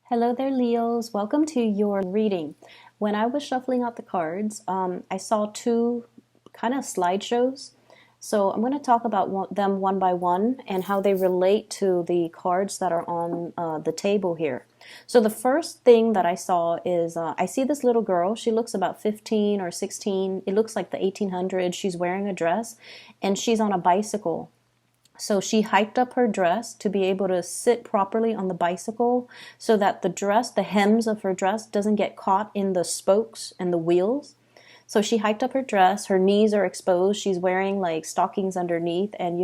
Hello there, Leos. Welcome to your reading. When I was shuffling out the cards, I saw two kind of slideshows. So I'm going to talk about them one by one and how they relate to the cards that are on the table here. So the first thing that I saw is I see this little girl. She looks about 15 or 16. It looks like the 1800s. She's wearing a dress and she's on a bicycle. So she hiked up her dress to be able to sit properly on the bicycle so that the dress, the hems of her dress, doesn't get caught in the spokes and the wheels. So she hiked up her dress, her knees are exposed, she's wearing like stockings underneath and,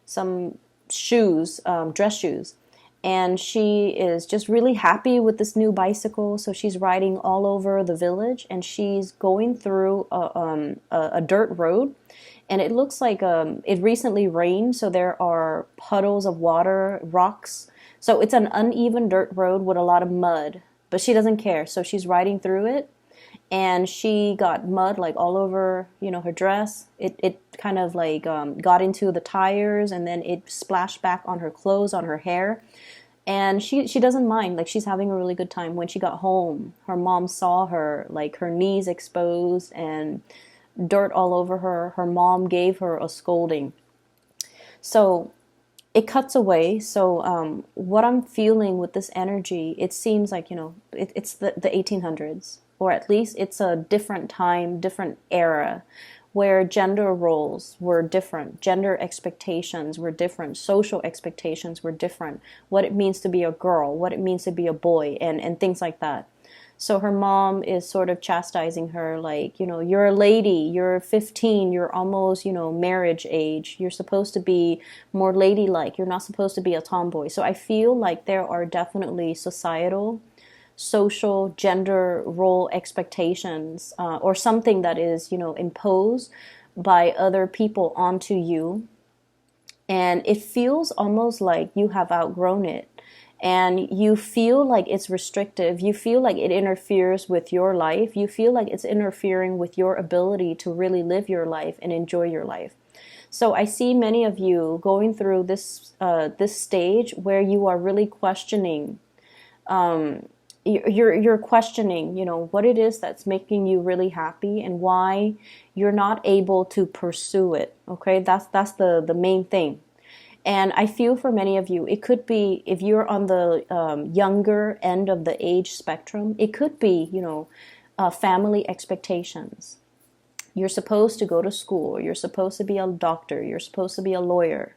some shoes, dress shoes. And she is just really happy with this new bicycle. So she's riding all over the village and she's going through a dirt road. And it looks like it recently rained, so there are puddles of water, rocks. So it's an uneven dirt road with a lot of mud, but she doesn't care. So she's riding through it, and she got mud like all over, her dress. It kind of like got into the tires, and then it splashed back on her clothes, on her hair. And she doesn't mind, like she's having a really good time. When she got home, her mom saw her, like her knees exposed and dirt all over her. Her mom gave her a scolding. So it cuts away. So what I'm feeling with this energy, it seems like, it's the 1800s, or at least it's a different time, different era, where gender roles were different, gender expectations were different, social expectations were different, what it means to be a girl, what it means to be a boy, and things like that. So her mom is sort of chastising her, like, you're a lady, you're 15, you're almost, marriage age. You're supposed to be more ladylike. You're not supposed to be a tomboy. So I feel like there are definitely societal, social, gender role expectations, or something that is, imposed by other people onto you. And it feels almost like you have outgrown it, and you feel like it's restrictive, you feel like it interferes with your life, you feel like it's interfering with your ability to really live your life and enjoy your life. So I see many of you going through this stage where you are really questioning, you're questioning, what it is that's making you really happy and why you're not able to pursue it. Okay, that's the main thing. And I feel for many of you, it could be, if you're on the younger end of the age spectrum, it could be, family expectations. You're supposed to go to school. You're supposed to be a doctor. You're supposed to be a lawyer.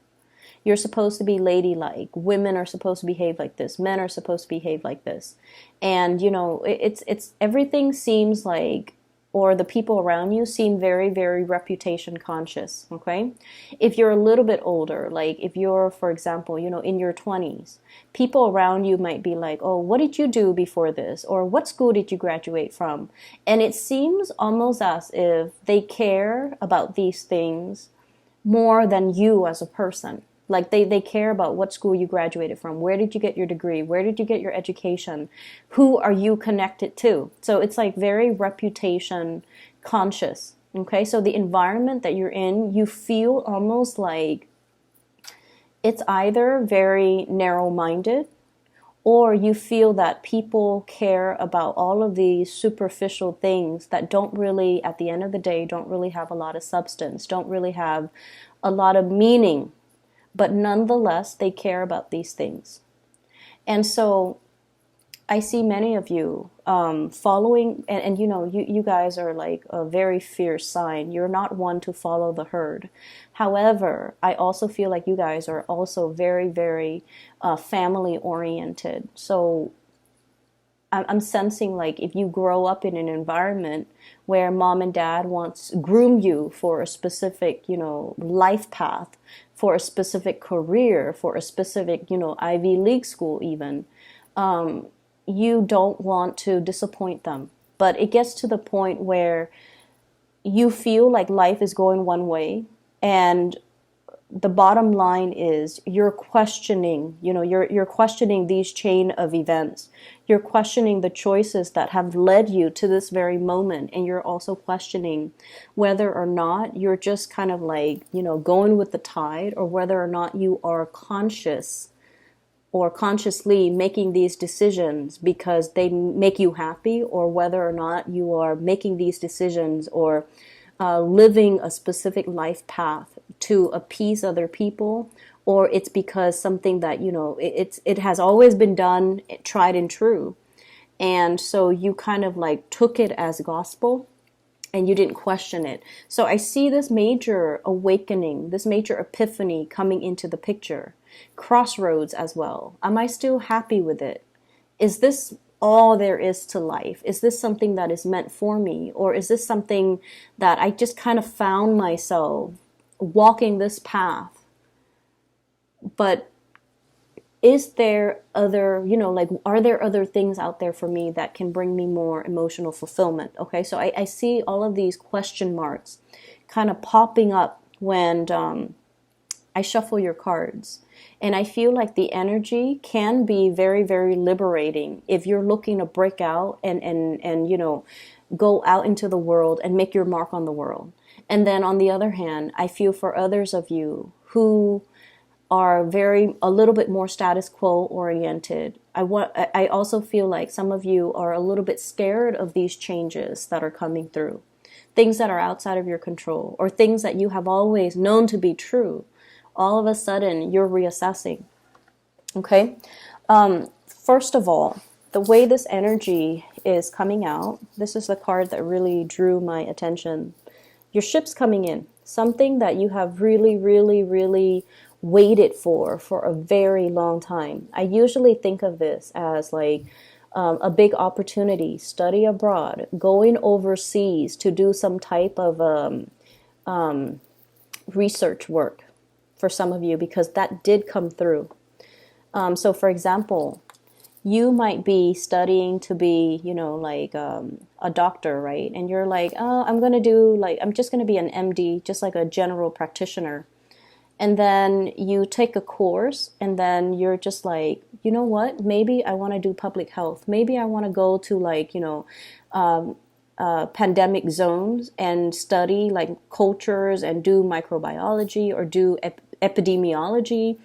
You're supposed to be ladylike. Women are supposed to behave like this. Men are supposed to behave like this. And, it's everything seems like, or the people around you seem very, very reputation conscious, okay? If you're a little bit older, like if you're, for example, in your 20s, people around you might be like, oh, what did you do before this? Or what school did you graduate from? And it seems almost as if they care about these things more than you as a person. Like they care about what school you graduated from, where did you get your degree, where did you get your education, who are you connected to. So it's like very reputation conscious. Okay, so the environment that you're in, you feel almost like it's either very narrow-minded, or you feel that people care about all of these superficial things that don't really, at the end of the day, don't really have a lot of substance, don't really have a lot of meaning. But nonetheless, they care about these things. And so I see many of you following, and you guys are like a very fierce sign. You're not one to follow the herd. However, I also feel like you guys are also very, very family oriented. So I'm sensing like if you grow up in an environment where mom and dad wants groom you for a specific, life path, for a specific career, for a specific, Ivy League school even, you don't want to disappoint them. But it gets to the point where you feel like life is going one way, and the bottom line is you're questioning, you're questioning these chain of events. You're questioning the choices that have led you to this very moment. And you're also questioning whether or not you're just kind of like, going with the tide, or whether or not you are conscious or consciously making these decisions because they make you happy, or whether or not you are making these decisions or living a specific life path to appease other people, or it's because something that, it has always been done, tried and true. And so you kind of like took it as gospel and you didn't question it. So I see this major awakening, this major epiphany coming into the picture. Crossroads as well. Am I still happy with it? Is this all there is to life? Is this something that is meant for me? Or is this something that I just kind of found myself walking this path? But is there other, like, are there other things out there for me that can bring me more emotional fulfillment? Okay, so I see all of these question marks kind of popping up when I shuffle your cards. And I feel like the energy can be very, very liberating if you're looking to break out and go out into the world and make your mark on the world. And then on the other hand, I feel for others of you who are a little bit more status quo oriented. I also feel like some of you are a little bit scared of these changes that are coming through. Things that are outside of your control, or things that you have always known to be true. All of a sudden, you're reassessing. Okay? First of all, the way this energy is coming out, this is the card that really drew my attention. Your ship's coming in. Something that you have really, really, really waited for a very long time. I usually think of this as like a big opportunity, study abroad, going overseas to do some type of research work for some of you, because that did come through. So for example, you might be studying to be, a doctor, right? And you're like, oh, I'm just going to be an MD, just like a general practitioner. And then you take a course and then you're just like, you know what? Maybe I want to do public health. Maybe I want to go to pandemic zones and study like cultures and do microbiology or do epidemiology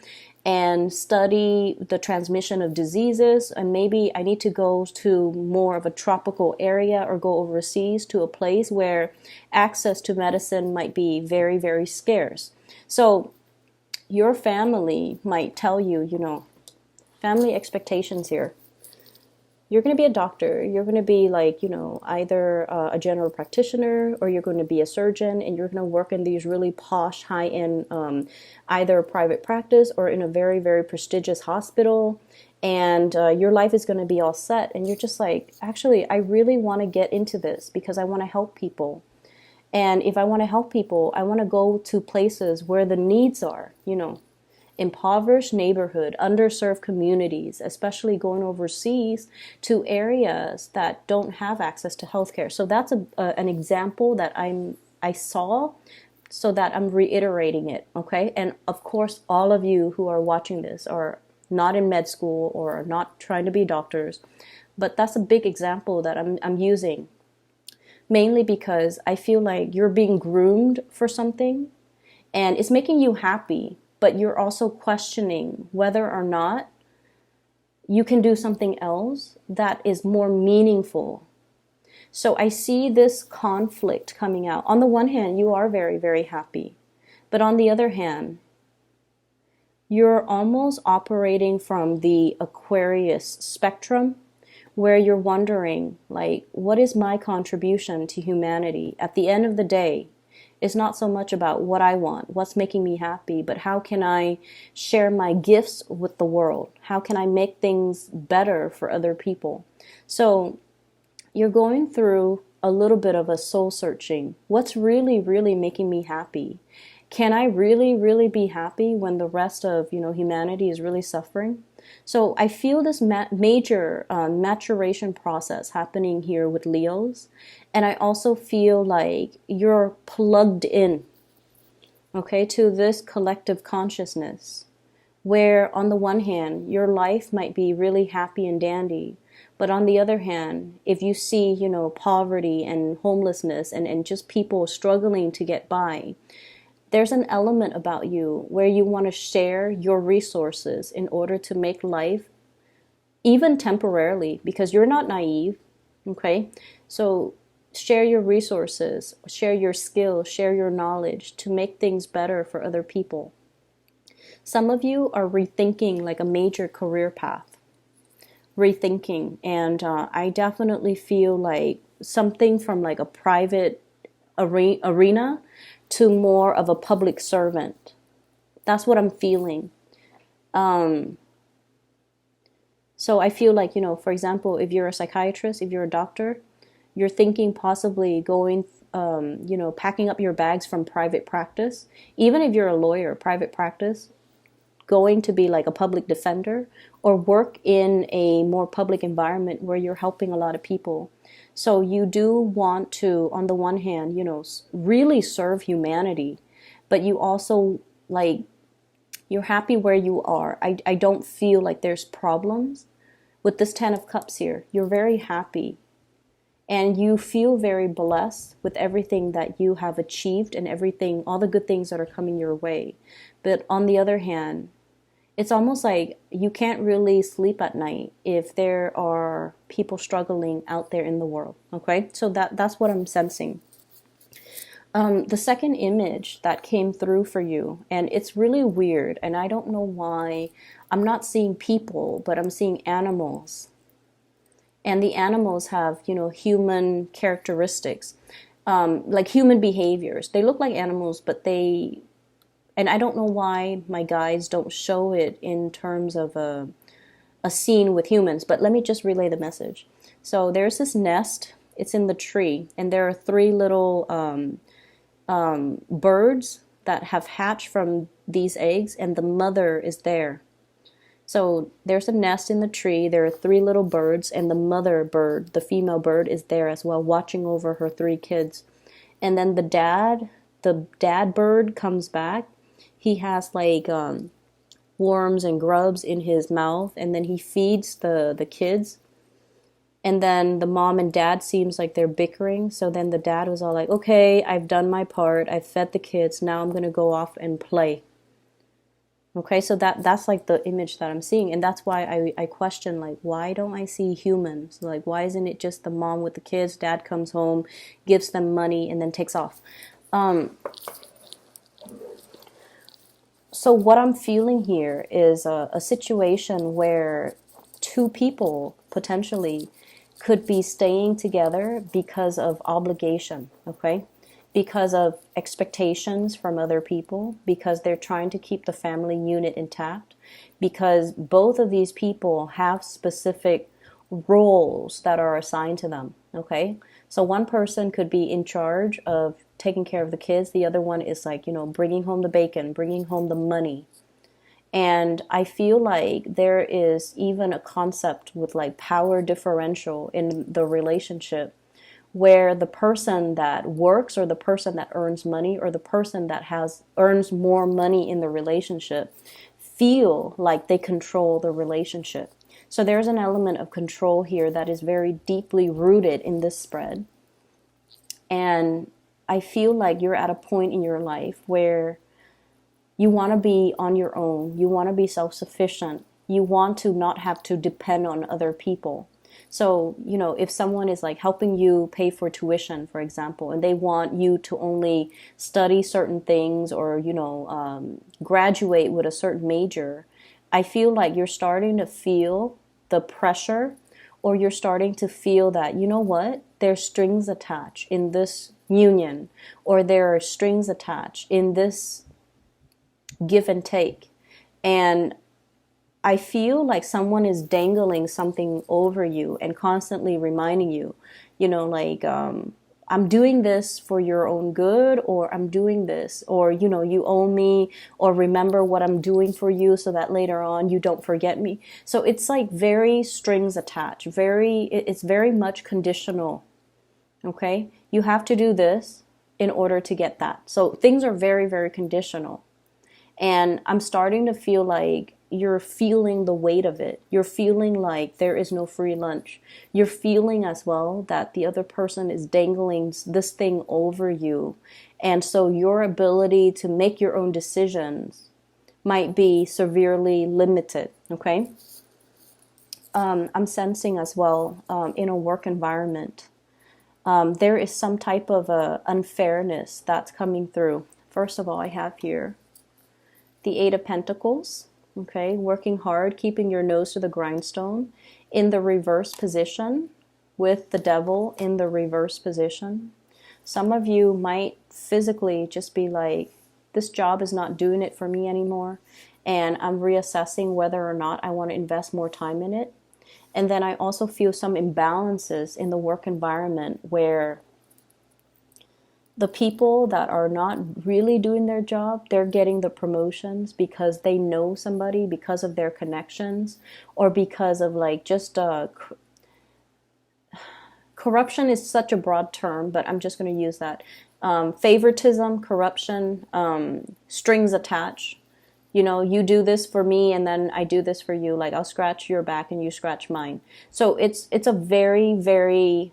and study the transmission of diseases. And maybe I need to go to more of a tropical area or go overseas to a place where access to medicine might be very, very scarce. So your family might tell you, family expectations here. You're going to be a doctor. You're going to be like, either a general practitioner, or you're going to be a surgeon, and you're going to work in these really posh, high-end, either private practice or in a very, very prestigious hospital. And your life is going to be all set. And you're just like, actually, I really want to get into this because I want to help people. And if I want to help people, I want to go to places where the needs are, impoverished neighborhood, underserved communities, especially going overseas to areas that don't have access to healthcare. So that's an example that I saw, so that I'm reiterating it, okay? And of course, all of you who are watching this are not in med school or are not trying to be doctors, but that's a big example that I'm using. Mainly because I feel like you're being groomed for something and it's making you happy, but you're also questioning whether or not you can do something else that is more meaningful. So I see this conflict coming out. On the one hand, you are very, very happy. But on the other hand, you're almost operating from the Aquarius spectrum, where you're wondering, like, what is my contribution to humanity? At the end of the day, it's not so much about what I want, what's making me happy, but how can I share my gifts with the world? How can I make things better for other people? So you're going through a little bit of a soul searching. What's really, really making me happy? Can I really, really be happy when the rest of, humanity is really suffering? So I feel this major maturation process happening here with Leos. And I also feel like you're plugged in, okay, to this collective consciousness, where on the one hand, your life might be really happy and dandy. But on the other hand, if you see, poverty and homelessness and just people struggling to get by, There's an element about you where you want to share your resources in order to make life, even temporarily, because you're not naive, okay? So share your resources, share your skills, share your knowledge to make things better for other people. Some of you are rethinking like a major career path, rethinking, and I definitely feel like something from like a private arena to more of a public servant. That's what I'm feeling. So I feel like, for example, if you're a psychiatrist, if you're a doctor, you're thinking possibly going, packing up your bags from private practice. Even if you're a lawyer, private practice, going to be like a public defender or work in a more public environment where you're helping a lot of people. So you do want to, on the one hand, really serve humanity, but you also like, you're happy where you are. I don't feel like there's problems. With this 10 of Cups here, you're very happy. And you feel very blessed with everything that you have achieved and everything, all the good things that are coming your way. But on the other hand, it's almost like you can't really sleep at night if there are people struggling out there in the world. Okay, so that's what I'm sensing. The second image that came through for you, and it's really weird, and I don't know why, I'm not seeing people, but I'm seeing animals. And the animals have, human characteristics, like human behaviors. They look like animals, but and I don't know why my guides don't show it in terms of a scene with humans, but let me just relay the message. So there's this nest, it's in the tree, and there are three little birds that have hatched from these eggs, and the mother is there. So there's a nest in the tree, there are three little birds, and the mother bird, the female bird, is there as well, watching over her three kids. And then the dad bird comes back. He has like worms and grubs in his mouth, and then he feeds the kids. And then the mom and dad seems like they're bickering. So then the dad was all like, okay, I've done my part. I've fed the kids. Now I'm going to go off and play. Okay, so that's like the image that I'm seeing. And that's why I question, like, why don't I see humans? Like, why isn't it just the mom with the kids? Dad comes home, gives them money, and then takes off. So what I'm feeling here is a situation where two people potentially could be staying together because of obligation, okay? Because of expectations from other people, because they're trying to keep the family unit intact, because both of these people have specific roles that are assigned to them, okay? So one person could be in charge of taking care of the kids. The other one is like, bringing home the bacon, bringing home the money. And I feel like there is even a concept with like power differential in the relationship where the person that works or the person that earns money or the person that earns more money in the relationship feel like they control the relationship. So there's an element of control here that is very deeply rooted in this spread. And I feel like you're at a point in your life where you want to be on your own. You want to be self-sufficient. You want to not have to depend on other people. So, if someone is like helping you pay for tuition, for example, and they want you to only study certain things or, graduate with a certain major, I feel like you're starting to feel the pressure, or you're starting to feel that, there's strings attached in this union, or there are strings attached in this give and take. And I feel like someone is dangling something over you and constantly reminding you, I'm doing this for your own good, or I'm doing this, or, you owe me, or remember what I'm doing for you so that later on you don't forget me. So it's like very strings attached, it's very much conditional. Okay. You have to do this in order to get that. So things are very, very conditional. And I'm starting to feel like you're feeling the weight of it. You're feeling like there is no free lunch. You're feeling as well that the other person is dangling this thing over you. And so your ability to make your own decisions might be severely limited, okay? I'm sensing as well, in a work environment, there is some type of unfairness that's coming through. First of all, I have here the Eight of Pentacles, okay? Working hard, keeping your nose to the grindstone in the reverse position with the Devil in the reverse position. Some of you might physically just be like, this job is not doing it for me anymore, and I'm reassessing whether or not I want to invest more time in it. And then I also feel some imbalances in the work environment where the people that are not really doing their job, they're getting the promotions because they know somebody, because of their connections, or because of like just corruption is such a broad term, but I'm just going to use that. Favoritism, corruption, strings attached. You know, you do this for me and then I do this for you. Like I'll scratch your back and you scratch mine. So it's a very, very,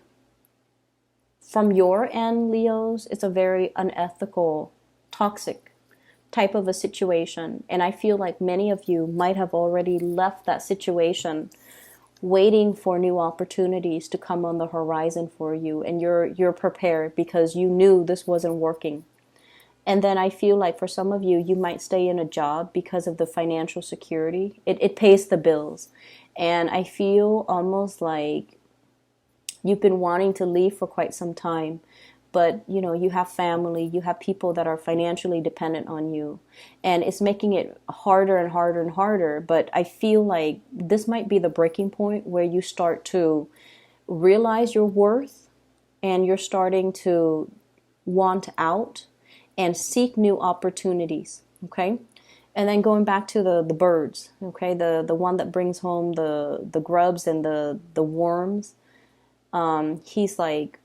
from your end, Leos, it's a very unethical, toxic type of a situation. And I feel like many of you might have already left that situation waiting for new opportunities to come on the horizon for you, and you're prepared because you knew this wasn't working. And then I feel like for some of you, you might stay in a job because of the financial security. It pays the bills. And I feel almost like you've been wanting to leave for quite some time, but you know, you have family, you have people that are financially dependent on you, and it's making it harder and harder and harder. But I feel like this might be the breaking point where you start to realize your worth and you're starting to want out and seek new opportunities, okay? And then going back to the birds, okay, the one that brings home the grubs and the worms, he's like,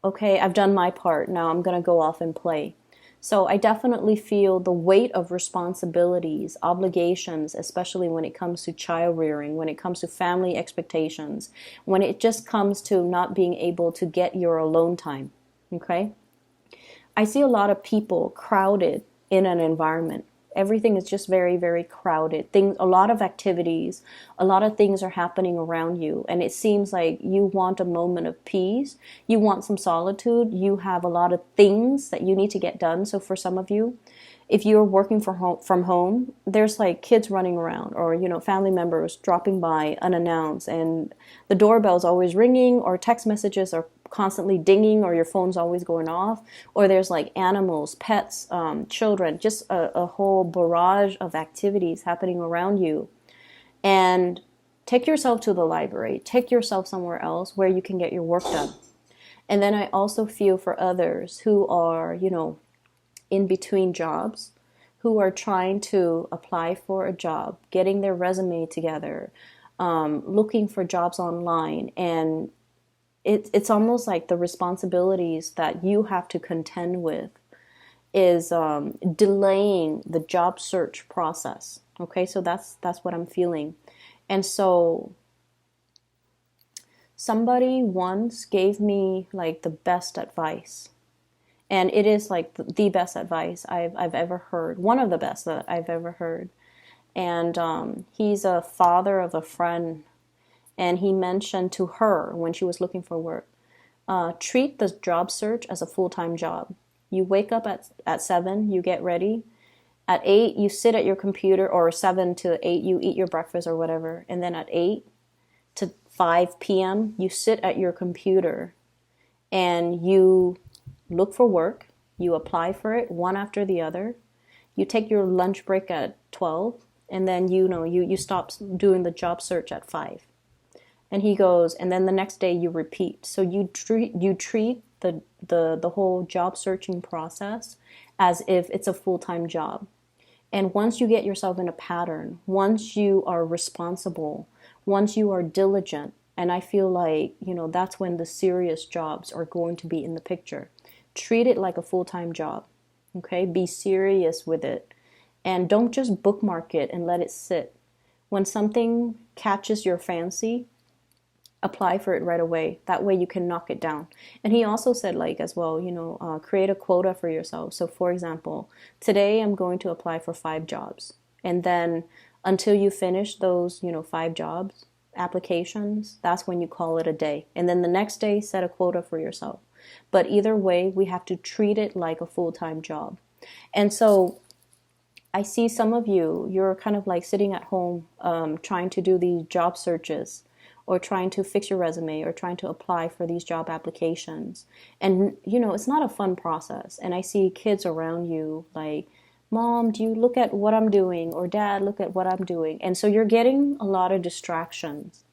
okay, I've done my part. Now I'm going to go off and play. So I definitely feel the weight of responsibilities, obligations, especially when it comes to child rearing, when it comes to family expectations, when it just comes to not being able to get your alone time, okay? I see a lot of people crowded in an environment. Everything is just very, very crowded. A lot of activities, a lot of things are happening around you. And it seems like you want a moment of peace. You want some solitude. You have a lot of things that you need to get done. So for some of you, if you're working from home, there's like kids running around, or, you know, family members dropping by unannounced, and the doorbell's always ringing, or text messages are constantly dinging, or your phone's always going off, or there's like animals, pets, children, just a whole barrage of activities happening around you. And take yourself to the library, take yourself somewhere else where you can get your work done. And then I also feel for others who are, you know, in between jobs, who are trying to apply for a job, getting their resume together, looking for jobs online, and it's almost like the responsibilities that you have to contend with is delaying the job search process. Okay, so that's what I'm feeling. And so somebody once gave me like the best advice. And it is like the best advice I've ever heard. One of the best that I've ever heard. And he's a father of a friend. And he mentioned to her when she was looking for work, treat the job search as a full-time job. You wake up at 7, you get ready. At 8, you sit at your computer, or 7 to 8, you eat your breakfast or whatever. And then at 8 to 5 p.m., you sit at your computer and you look for work, you apply for it one after the other, you take your lunch break at 12, and then you stop doing the job search at 5. And he goes, and then the next day you repeat. So you treat the whole job searching process as if it's a full-time job. And once you get yourself in a pattern, once you are responsible, once you are diligent, and I feel like, you know, that's when the serious jobs are going to be in the picture. Treat it like a full-time job, okay? Be serious with it. And don't just bookmark it and let it sit. When something catches your fancy, apply for it right away. That way you can knock it down. And he also said, like, as well, create a quota for yourself. So for example, today I'm going to apply for 5 jobs. And then until you finish those, 5 jobs applications, that's when you call it a day. And then the next day, set a quota for yourself. But either way, we have to treat it like a full-time job. And so I see some of you, you're kind of like sitting at home, trying to do these job searches, or trying to fix your resume, or trying to apply for these job applications. And, it's not a fun process. And I see kids around you like, Mom, do you look at what I'm doing? Or Dad, look at what I'm doing. And so you're getting a lot of distractions.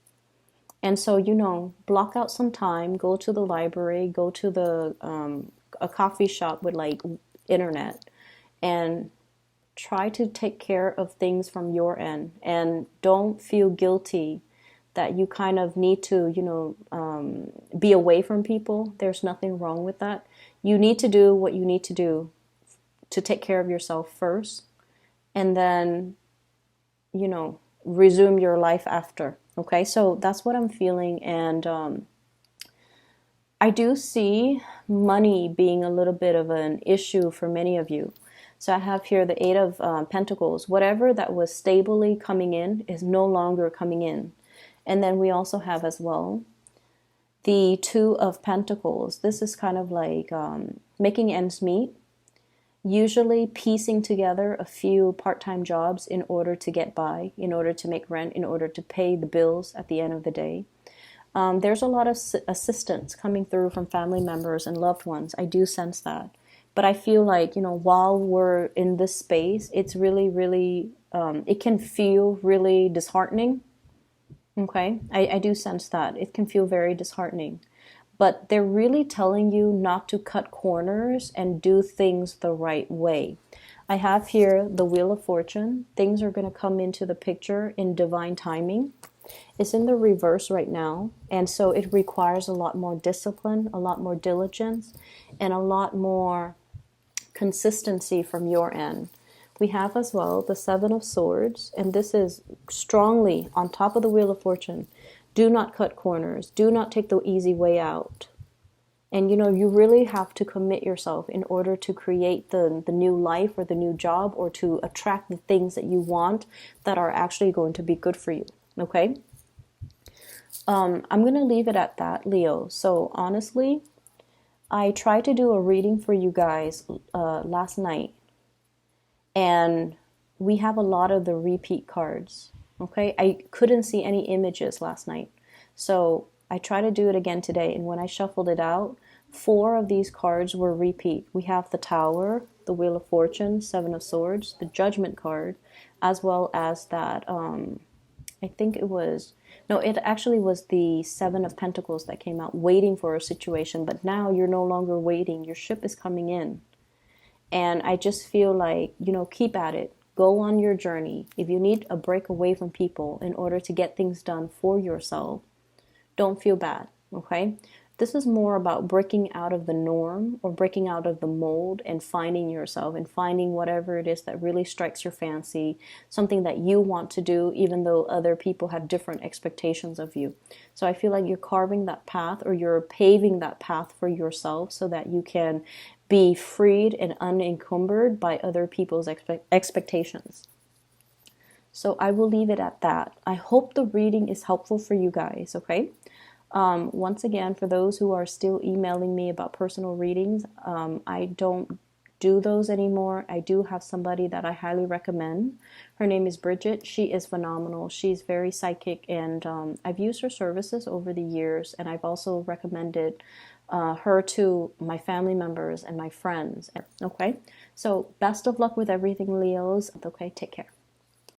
And so, block out some time, go to the library, go to a coffee shop with like internet, and try to take care of things from your end. And don't feel guilty that you kind of need to, be away from people. There's nothing wrong with that. You need to do what you need to do to take care of yourself first, and then, resume your life after. Okay, so that's what I'm feeling. And I do see money being a little bit of an issue for many of you. So I have here the Eight of Pentacles. Whatever that was stably coming in is no longer coming in. And then we also have as well the Two of Pentacles. This is kind of like making ends meet, usually piecing together a few part-time jobs in order to get by, in order to make rent, in order to pay the bills at the end of the day. There's a lot of assistance coming through from family members and loved ones. I do sense that. But I feel like, while we're in this space, it's really, really, it can feel really disheartening. Okay, I do sense that. It can feel very disheartening. But they're really telling you not to cut corners and do things the right way. I have here the Wheel of Fortune. Things are going to come into the picture in divine timing. It's in the reverse right now. And so it requires a lot more discipline, a lot more diligence, and a lot more consistency from your end. We have as well the Seven of Swords, and this is strongly on top of the Wheel of Fortune. Do not cut corners. Do not take the easy way out. And you really have to commit yourself in order to create the new life or the new job, or to attract the things that you want that are actually going to be good for you. Okay? I'm going to leave it at that, Leo. So honestly, I tried to do a reading for you guys last night, and we have a lot of the repeat cards. Okay, I couldn't see any images last night, so I tried to do it again today. And when I shuffled it out, 4 of these cards were repeat. We have the Tower, the Wheel of Fortune, Seven of Swords, the Judgment card, as well as that. I think it was, no, it actually was the Seven of Pentacles that came out, waiting for a situation. But now you're no longer waiting. Your ship is coming in. And I just feel like, keep at it. Go on your journey. If you need a break away from people in order to get things done for yourself, don't feel bad, okay? This is more about breaking out of the norm, or breaking out of the mold, and finding yourself and finding whatever it is that really strikes your fancy, something that you want to do, even though other people have different expectations of you. So I feel like you're carving that path, or you're paving that path for yourself, so that you can be freed and unencumbered by other people's expectations. So I will leave it at that. I hope the reading is helpful for you guys, okay? Once again, for those who are still emailing me about personal readings, I don't do those anymore. I do have somebody that I highly recommend. Her name is Bridget. She is phenomenal. She's very psychic, and I've used her services over the years, and I've also recommended her to my family members and my friends. Okay, so best of luck with everything, Leos. Okay, take care.